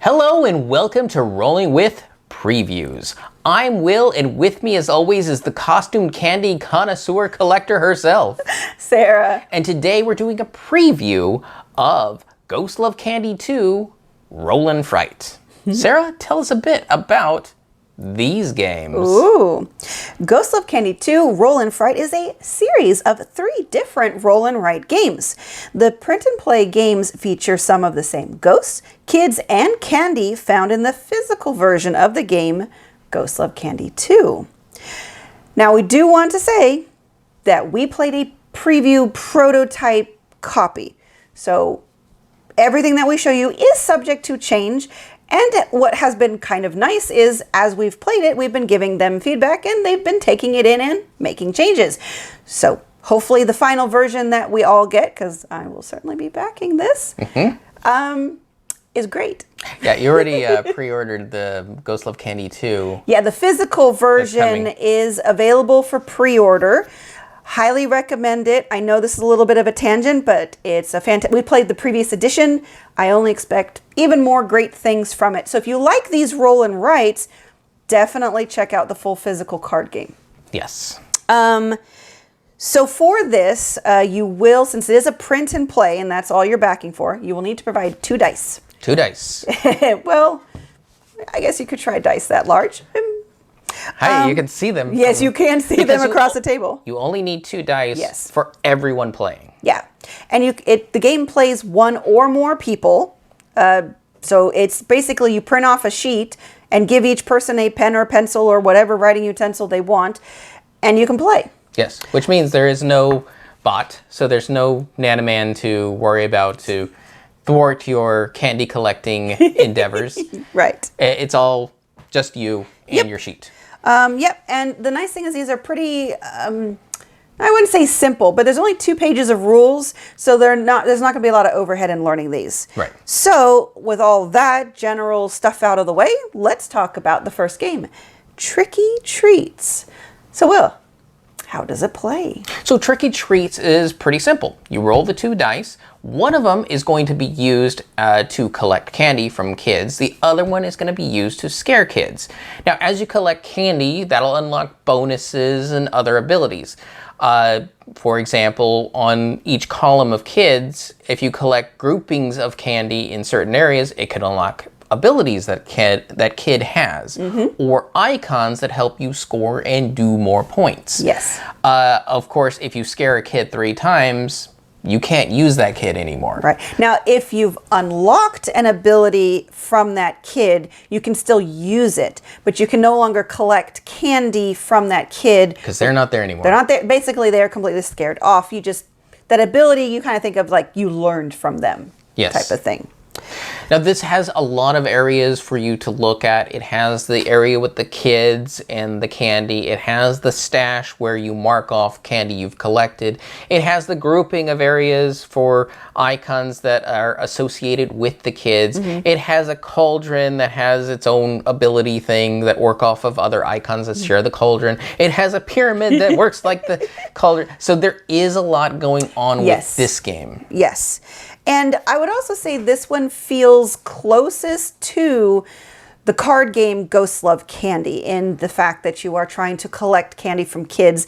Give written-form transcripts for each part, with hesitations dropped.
Hello and welcome to Rolling with Previews. I'm Will, and with me as always is the costumed candy connoisseur collector herself, Sarah. And today we're doing a preview of Ghost Love Candy 2 Rollin' Fright. Sarah, tell us a bit about these games. Ooh. Ghost Love Candy 2 Rollin' Fright is a series of 3 different roll and write games. The print and play games feature some of the same ghosts, kids, and candy found in the physical version of the game Ghost Love Candy 2. Now, we do want to say that we played a preview prototype copy. So everything that we show you is subject to change. And what has been kind of nice is, as we've played it, we've been giving them feedback and they've been taking it in and making changes. So hopefully the final version that we all get, because I will certainly be backing this, is great. Yeah, you already pre-ordered the Ghost Love Candy 2. Yeah, the physical version is available for pre-order. Highly recommend it. I know this is a little bit of a tangent, but it's a fantastic. We played the previous edition. I only expect even more great things from it. So if you like these roll and writes, definitely check out the full physical card game. Yes. So for this, you will, since it is a print and play, and that's all you're backing for, you will need to provide 2 dice. 2 dice. Well, I guess you could try dice that large. Hey, you can see them. Yes, you can see them across the table. You only need 2 dice for everyone playing. Yeah. And the game plays 1 or more people. So it's basically you print off a sheet and give each person a pen or pencil or whatever writing utensil they want, and you can play. Yes, which means there is no bot, so there's no Nanoman to worry about to thwart your candy collecting endeavors. Right. It's all just you and your sheet. Yep, and the nice thing is these are pretty, I wouldn't say simple, but there's only 2 pages of rules, so there's not going to be a lot of overhead in learning these. Right. So with all that general stuff out of the way, let's talk about the first game, Tricky Treats. So Will, how does it play? So Tricky Treats is pretty simple. You roll the 2 dice. One of them is going to be used to collect candy from kids. The other one is going to be used to scare kids. Now, as you collect candy, that'll unlock bonuses and other abilities. For example, on each column of kids, if you collect groupings of candy in certain areas, it can unlock abilities that kid has, or icons that help you score and do more points. Yes. Of course, if you scare a kid 3 times, you can't use that kid anymore. Right. Now, if you've unlocked an ability from that kid, you can still use it, but you can no longer collect candy from that kid. Because they're not there anymore. They're not there. Basically, they're completely scared off. That ability, you kind of think of like you learned from them. Yes. Type of thing. Now, this has a lot of areas for you to look at. It has the area with the kids and the candy. It has the stash where you mark off candy you've collected. It has the grouping of areas for icons that are associated with the kids. It has a cauldron that has its own ability thing that work off of other icons that share the cauldron. It has a pyramid that works like the cauldron. So there is a lot going on with this game. Yes. And I would also say this one feels closest to the card game Ghost Love Candy in the fact that you are trying to collect candy from kids,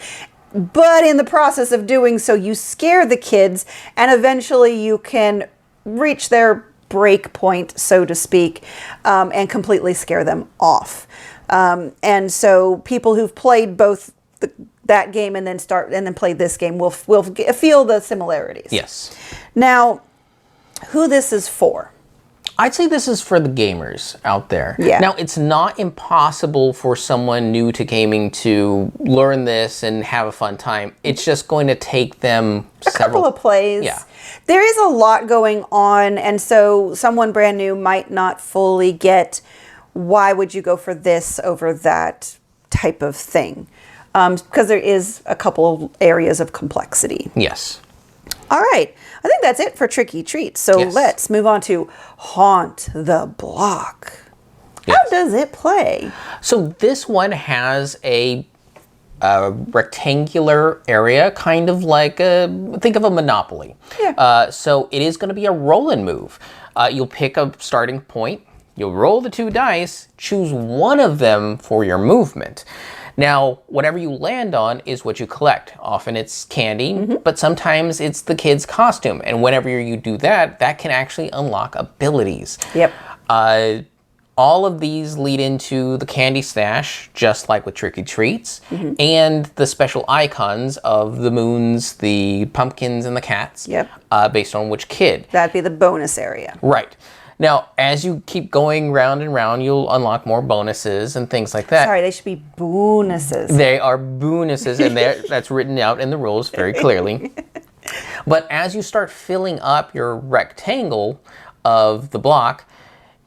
but in the process of doing so, you scare the kids and eventually you can reach their break point, so to speak, and completely scare them off. And so people who've played both that game and then played this game will feel the similarities. Yes. Now, who this is for? I'd say this is for the gamers out there. Yeah. Now, it's not impossible for someone new to gaming to learn this and have a fun time. It's just going to take them a couple of plays. Yeah. There is a lot going on, and so someone brand new might not fully get why would you go for this over that type of thing, because there is a couple of areas of complexity. Yes. All right. I think that's it for Tricky Treats. So let's move on to Haunt the Block. Yes. How does it play? So this one has a rectangular area, kind of like think of a Monopoly. Yeah. So it is going to be a roll and move. You'll pick a starting point. You'll roll the 2 dice, choose one of them for your movement. Now, whatever you land on is what you collect. Often it's candy, but sometimes it's the kid's costume. And whenever you do that, that can actually unlock abilities. Yep. All of these lead into the candy stash, just like with Trick or Treats, and the special icons of the moons, the pumpkins, and the cats, based on which kid. That'd be the bonus area. Right. Now, as you keep going round and round, you'll unlock more bonuses and things like that. Sorry, they should be bonuses. They are bonuses, and that's written out in the rules very clearly. But as you start filling up your rectangle of the block,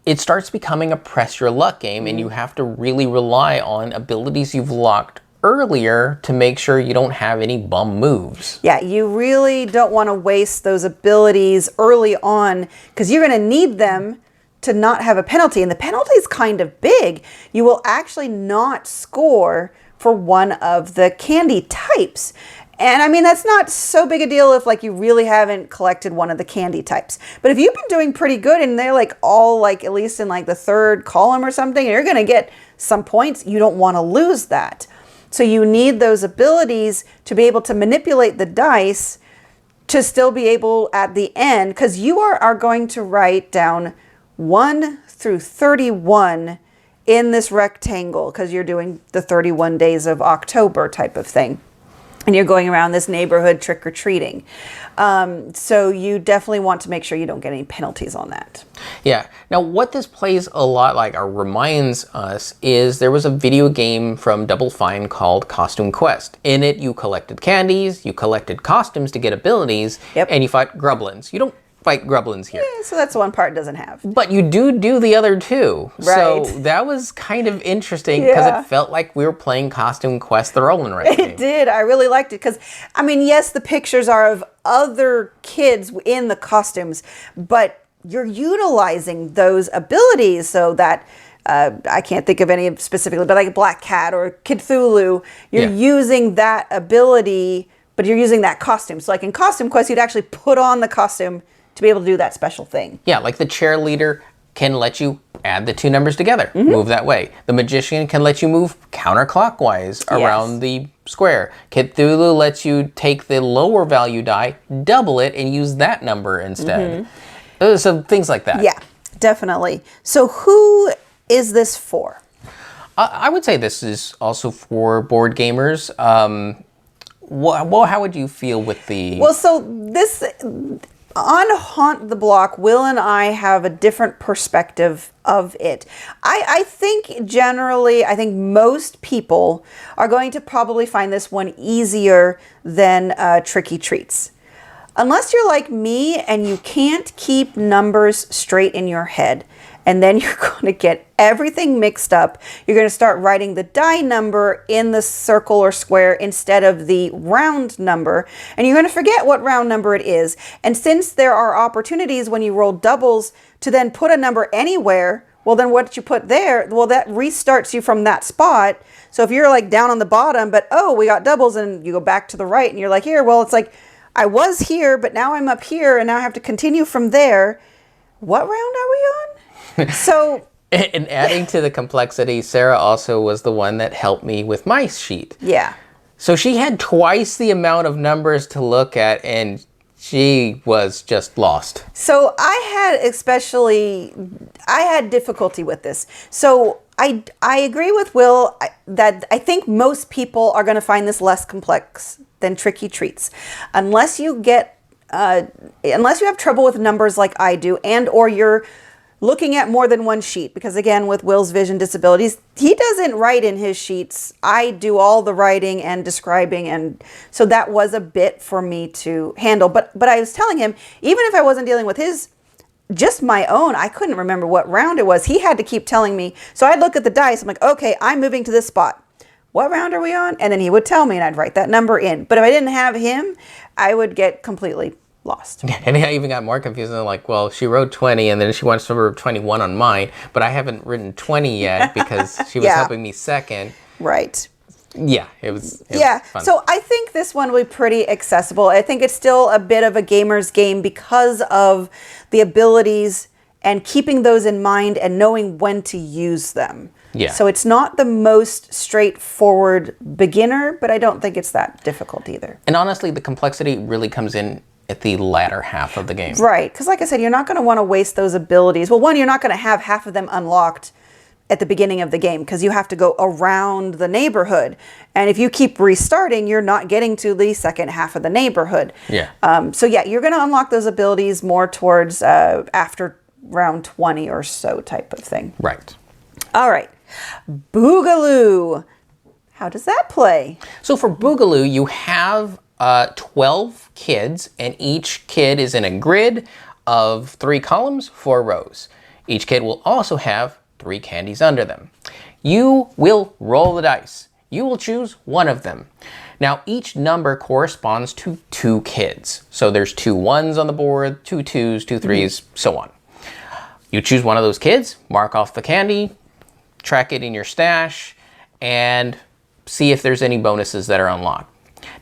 it starts becoming a press your luck game, and you have to really rely on abilities you've locked earlier to make sure you don't have any bum moves. Yeah, you really don't want to waste those abilities early on because you're going to need them to not have a penalty. And the penalty is kind of big. You will actually not score for one of the candy types. And I mean, that's not so big a deal if like you really haven't collected one of the candy types. But if you've been doing pretty good and they're like all like at least in like the 3rd column or something, and you're going to get some points, you don't want to lose that. So you need those abilities to be able to manipulate the dice to still be able at the end, because you are going to write down 1 through 31 in this rectangle because you're doing the 31 days of October type of thing. And you're going around this neighborhood trick-or-treating. So you definitely want to make sure you don't get any penalties on that. Yeah. Now, what this plays a lot like, or reminds us, is there was a video game from Double Fine called Costume Quest. In it, you collected candies, you collected costumes to get abilities, and you fought grublins. You don't fight grublins here. Yeah, so that's the one part it doesn't have. But you do the other 2. Right. So that was kind of interesting because it felt like we were playing Costume Quest, the roll and write game. It did. I really liked it because, I mean, yes, the pictures are of other kids in the costumes, but you're utilizing those abilities so that I can't think of any specifically, but like Black Cat or Kid Cthulhu, you're using that ability, but you're using that costume. So like in Costume Quest, you'd actually put on the costume to be able to do that special thing. Yeah, like the cheerleader can let you add the 2 numbers together, move that way. The magician can let you move counterclockwise around the square. Kid Cthulhu lets you take the lower value die, double it, and use that number instead. So things like that. Yeah, definitely. So who is this for? I would say this is also for board gamers. Well, how would you feel with the... Well, so this... On Haunt the Block, Will and I have a different perspective of it. I think generally, I think most people are going to probably find this one easier than Tricky Treats. Unless you're like me and you can't keep numbers straight in your head, and then you're going to get everything mixed up. You're going to start writing the die number in the circle or square instead of the round number, and you're going to forget what round number it is. And since there are opportunities when you roll doubles to then put a number anywhere, well, then what you put there, well, that restarts you from that spot. So if you're like down on the bottom, but oh, we got doubles, and you go back to the right, and you're like, here, well, it's like, I was here, but now I'm up here, and now I have to continue from there. What round are we on? So, and adding to the complexity, Sarah also was the one that helped me with my sheet. Yeah. So she had twice the amount of numbers to look at, and she was just lost. So I had difficulty with this. So I agree with Will that I think most people are going to find this less complex than Tricky Treats, unless you have trouble with numbers like I do, and or you're looking at more than one sheet, because again, with Will's vision disabilities, he doesn't write in his sheets. I do all the writing and describing, and so that was a bit for me to handle. But I was telling him, even if I wasn't dealing with his, just my own, I couldn't remember what round it was. He had to keep telling me. So I'd look at the dice. I'm like, okay, I'm moving to this spot. What round are we on? And then he would tell me, and I'd write that number in. But if I didn't have him, I would get completely lost. And I even got more confused. And like, well, she wrote 20, and then she wants to write 21 on mine, but I haven't written 20 yet because she was helping me second. Right. Yeah, it was fun. So I think this one will be pretty accessible. I think it's still a bit of a gamer's game because of the abilities and keeping those in mind and knowing when to use them. Yeah. So it's not the most straightforward beginner, but I don't think it's that difficult either. And honestly, the complexity really comes in at the latter half of the game. Right, because like I said, you're not going to want to waste those abilities. Well, one, you're not going to have half of them unlocked at the beginning of the game because you have to go around the neighborhood. And if you keep restarting, you're not getting to the second half of the neighborhood. Yeah. So yeah, you're going to unlock those abilities more towards after round 20 or so type of thing. Right. All right. Boogaloo. How does that play? So for Boogaloo, you have 12 kids, and each kid is in a grid of 3 columns, 4 rows. Each kid will also have 3 candies under them. You will roll the dice. You will choose one of them. Now, each number corresponds to 2 kids. So there's 2 1s on the board, 2 2s, 2 3s, so on. You choose one of those kids, mark off the candy, track it in your stash, and see if there's any bonuses that are unlocked.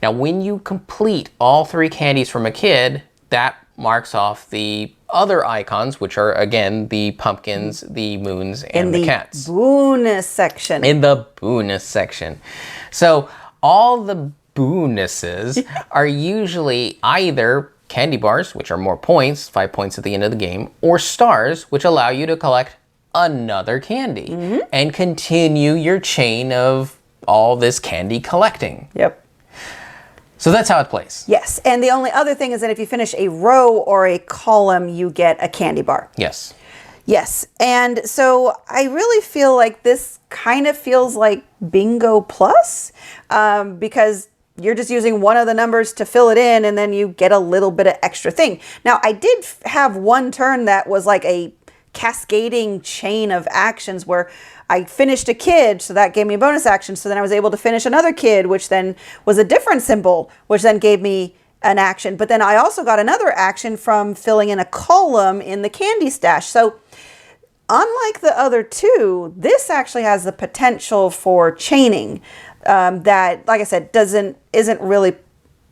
Now, when you complete all 3 candies from a kid, that marks off the other icons, which are, again, the pumpkins, the moons, and the cats. Bonus section. In the bonus section. So all the bonuses are usually either candy bars, which are more points, 5 points at the end of the game, or stars, which allow you to collect another candy and continue your chain of all this candy collecting. Yep. So that's how it plays. Yes, and the only other thing is that if you finish a row or a column, you get a candy bar. Yes. Yes, and so I really feel like this kind of feels like Bingo Plus, because you're just using one of the numbers to fill it in, and then you get a little bit of extra thing. Now, I did have one turn that was like a cascading chain of actions where I finished a kid, so that gave me a bonus action. So then I was able to finish another kid, which then was a different symbol, which then gave me an action. But then I also got another action from filling in a column in the candy stash. So unlike the other 2, this actually has the potential for chaining that, like I said, isn't really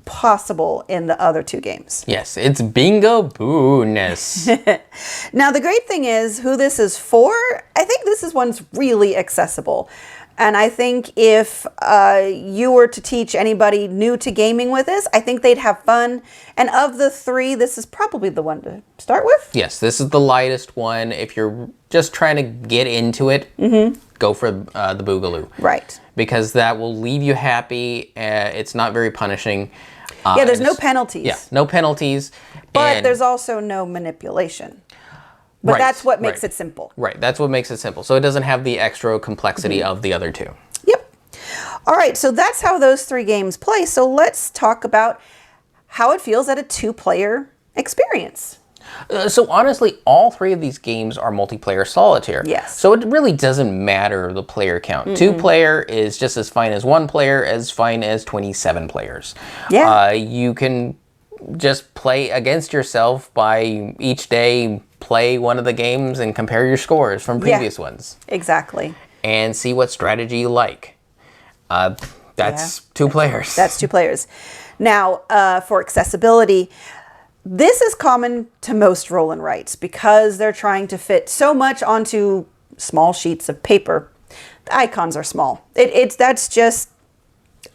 possible in the other 2 games. Yes, it's bingo bonus. Now, the great thing is who this is for. I think one's really accessible. And I think if you were to teach anybody new to gaming with this, I think they'd have fun. And of the 3, this is probably the one to start with. Yes, this is the lightest one. If you're just trying to get into it, go for the Boogaloo. Right. Because that will leave you happy. It's not very punishing. Yeah, there's no penalties. Yeah, no penalties. But there's also no manipulation. But that's what makes it simple. Right, that's what makes it simple. So it doesn't have the extra complexity of the other 2. Yep. All right, so that's how those 3 games play. So let's talk about how it feels at a 2-player experience. So honestly, all 3 of these games are multiplayer solitaire. Yes. So it really doesn't matter the player count. 2-player is just as fine as 1 player, as fine as 27 players. Yeah. You can just play against yourself by each day, play one of the games and compare your scores from previous ones. Exactly. And see what strategy you like. That's 2 players. That's 2 players. Now, for accessibility, this is common to most roll and writes because they're trying to fit so much onto small sheets of paper. The icons are small. That's just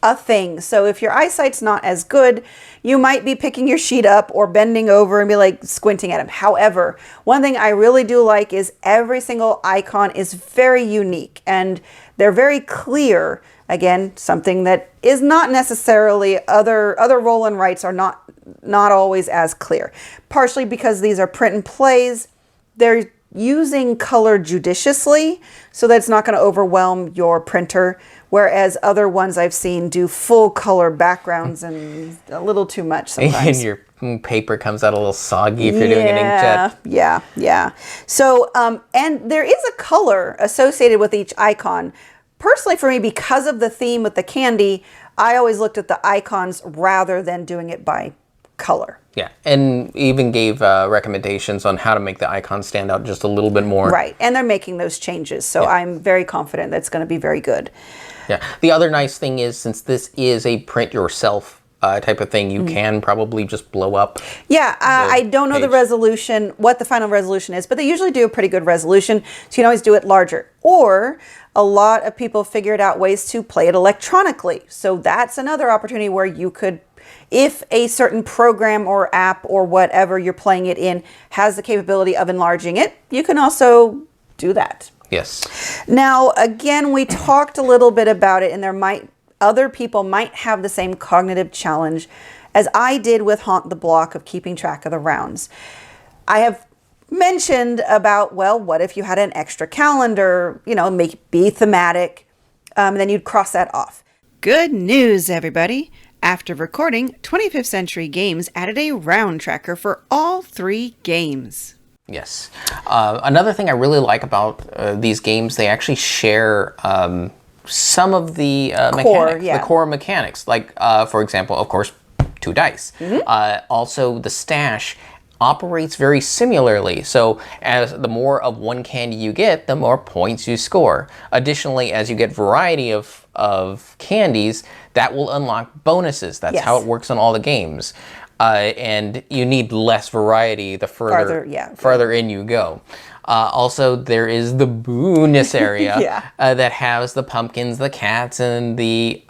a thing. So if your eyesight's not as good, you might be picking your sheet up or bending over and be like squinting at them. However, one thing I really do like is every single icon is very unique and they're very clear. Again, something that is not necessarily other roll and writes are not always as clear. Partially because these are print and plays. They're using color judiciously so that it's not going to overwhelm your printer, whereas other ones I've seen do full color backgrounds and a little too much sometimes. And your paper comes out a little soggy if you're doing an inkjet. Yeah. So, and there is a color associated with each icon. Personally, for me, because of the theme with the candy, I always looked at the icons rather than doing it by color. Yeah, and even gave recommendations on how to make the icons stand out just a little bit more. Right, and they're making those changes, so I'm very confident that's going to be very good. Yeah, the other nice thing is, since this is a print-yourself type of thing, you can probably just blow up. Yeah, I don't know the resolution, what the final resolution is, but they usually do a pretty good resolution, so you can always do it larger. Or a lot of people figured out ways to play it electronically. So that's another opportunity where you could, if a certain program or app or whatever you're playing it in has the capability of enlarging it, you can also do that. Yes. Now, again, we talked a little bit about it, and other people might have the same cognitive challenge as I did with Haunt the Block of keeping track of the rounds. I have mentioned about, well, what if you had an extra calendar, be thematic, and then you'd cross that off. Good news, everybody. After recording, 25th Century Games added a round tracker for all 3 games. Yes. Another thing I really like about these games, they actually share some of the mechanics, the core mechanics. Like, for example, of course, 2 dice. Also, the stash operates very similarly. So as the more of one candy you get, the more points you score. Additionally, as you get variety of candies, that will unlock bonuses. That's how it works on all the games. And you need less variety the further in you go. Also, there is the bonus area that has the pumpkins, the cats, and the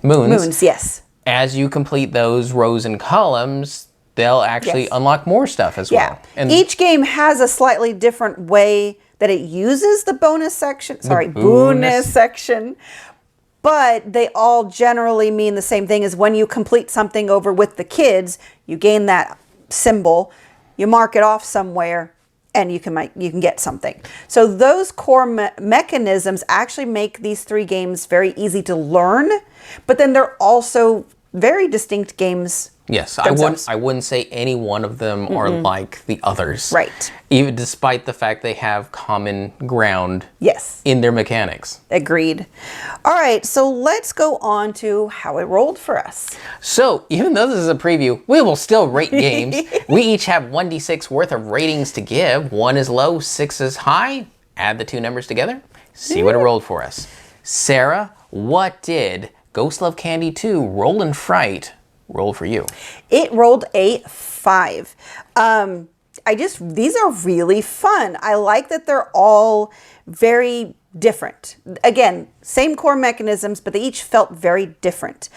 moons. Moons, yes. As you complete those rows and columns, they'll actually unlock more stuff as well. And each game has a slightly different way that it uses the bonus section. Bonus section. But they all generally mean the same thing as when you complete something over with the kids, you gain that symbol, you mark it off somewhere, and you can get something. So those core mechanisms actually make these 3 games very easy to learn, but then they're also very distinct games. Yes, I wouldn't say any one of them are like the others. Right. Even despite the fact they have common ground in their mechanics. Agreed. All right, so let's go on to how it rolled for us. So, even though this is a preview, we will still rate games. We each have 1d6 worth of ratings to give. 1 is low, 6 is high. Add the 2 numbers together, see what it rolled for us. Sarah, what did Ghost Love Candy 2 Roll in Fright roll for you? It rolled a 5. These are really fun. I like that they're all very different. Again, same core mechanisms, but they each felt very different.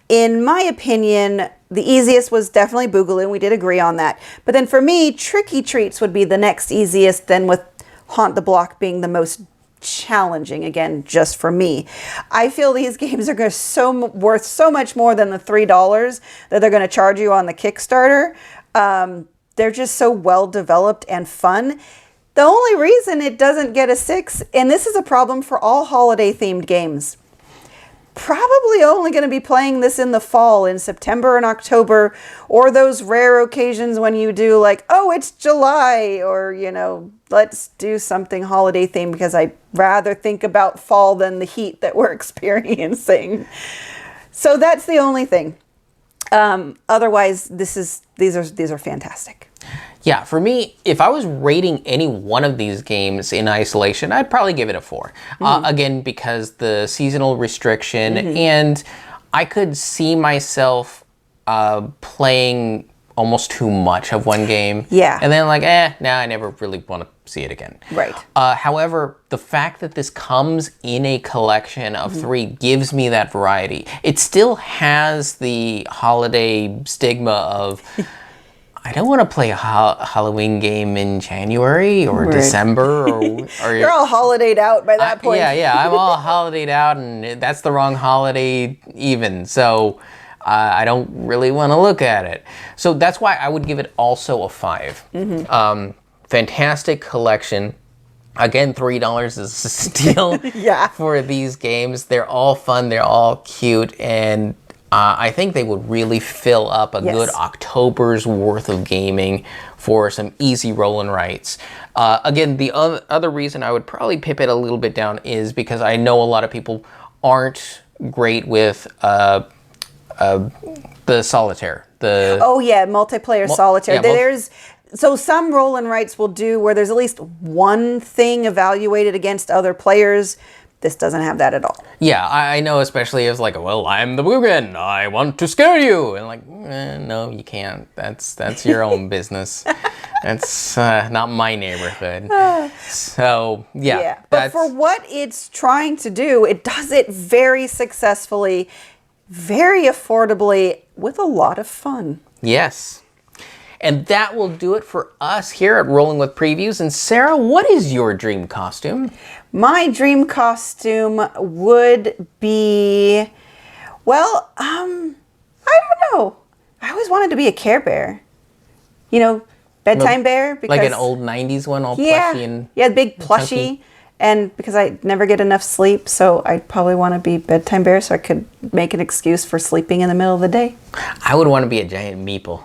In my opinion, the easiest was definitely Boogaloo, and we did agree on that. But then for me, Tricky Treats would be the next easiest, then with Haunt the Block being the most challenging, again, just for me. I feel these games are worth so much more than the $3 that they're going to charge you on the Kickstarter. They're just so well developed and fun. The only reason it doesn't get a 6, and this is a problem for all holiday themed games, probably only going to be playing this in the fall, in September and October, or those rare occasions when you do like, oh, it's July, or, let's do something holiday themed because I'd rather think about fall than the heat that we're experiencing. So that's the only thing. Otherwise, these are fantastic. Yeah, for me, if I was rating any one of these games in isolation, I'd probably give it a 4. Again, because the seasonal restriction, and I could see myself playing almost too much of one game. Yeah. And then I never really want to see it again. Right. However, the fact that this comes in a collection of 3 gives me that variety. It still has the holiday stigma of... I don't want to play a Halloween game in January or December. Or You're all holidayed out by that point. Yeah, I'm all holidayed out, and that's the wrong holiday even. So I don't really want to look at it. So that's why I would give it also a 5. Fantastic collection. Again, $3 is a steal for these games. They're all fun. They're all cute, and I think they would really fill up a good October's worth of gaming for some easy roll and writes. Again, the other reason I would probably pip it a little bit down is because I know a lot of people aren't great with the solitaire. Multiplayer solitaire. So some roll and writes will do where there's at least one thing evaluated against other players. This doesn't have that at all. Yeah, I know, especially as like, well, I'm the boogeyman, I want to scare you. And like, no, you can't. That's your own business. That's not my neighborhood. So, yeah. But for what it's trying to do, it does it very successfully, very affordably, with a lot of fun. Yes. And that will do it for us here at Rolling with Previews. And Sarah, what is your dream costume? My dream costume would be, well, I don't know. I always wanted to be a Care Bear. You know, bedtime bear. Because, like an old 90s one, all plushy and... Yeah, big plushie. Chunky. And because I never get enough sleep, so I'd probably want to be bedtime bear so I could make an excuse for sleeping in the middle of the day. I would want to be a giant meeple.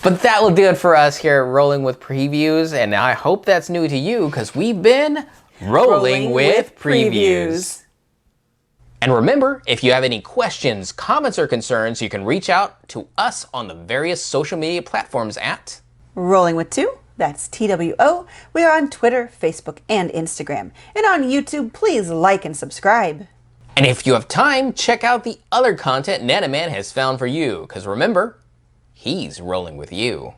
But that will do it for us here at Rolling with Previews, and I hope that's new to you because we've been Rolling with Previews. And remember, if you have any questions, comments, or concerns, you can reach out to us on the various social media platforms at Rolling with Two, that's TWO. We are on Twitter, Facebook, and Instagram. And on YouTube, please like and subscribe. And if you have time, check out the other content Nanaman has found for you, because remember, he's rolling with you.